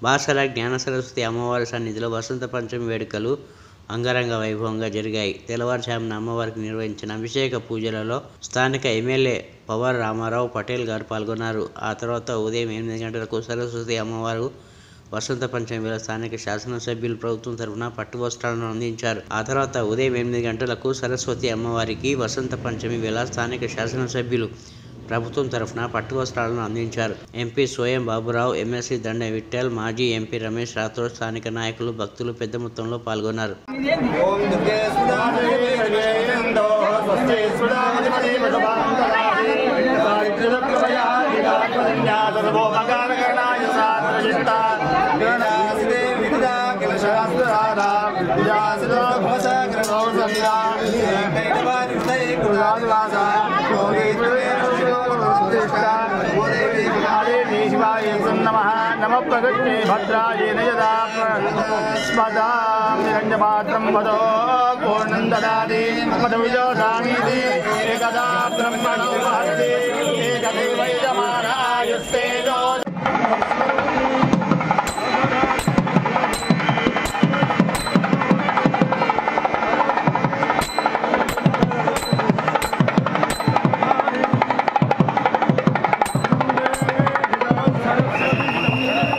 బాసర జ్ఞాన సరస్వతి అమ్మవారి సన్నిధిలో వసంత పంచమి వేడుకలు అంగరంగ వైభవంగా జరిగాయి. తెల్లవారుజామున అమ్మవారికి నిర్వహించిన అభిషేక పూజలలో స్థానిక ఎమ్మెల్యే పవర్ రామారావు పటేల్ గారు పాల్గొన్నారు. ఆ తర్వాత ఉదయం 8 గంటలకు సరస్వతి అమ్మవారు వసంత పంచమి వేళ స్థానిక శాసనసభ్యులు ప్రభుత్వం తరఫున పట్టు వస్త్రాలను అందించారు. ఆ తర్వాత ఉదయం 8 గంటలకు సరస్వతి అమ్మవారికి వసంత పంచమి వేళ స్థానిక శాసనసభ్యులు ప్రభుత్వం తరఫున పట్టు వస్త్రాలను అందించారు. ఎంపీ సోయం బాబురావు, ఎమ్మెల్సీ దండ విఠల్, మాజీ ఎంపీ రమేష్ రాథోడ్, స్థానిక నాయకులు, భక్తులు పెద్ద మొత్తంలో పాల్గొన్నారు. नमः प्रकृष्टे भद्रायेन यदा स्मदां निरञ्जपात्रं वदो पूर्णं ददाति मधुजोषामीति एकदा ब्रह्मणो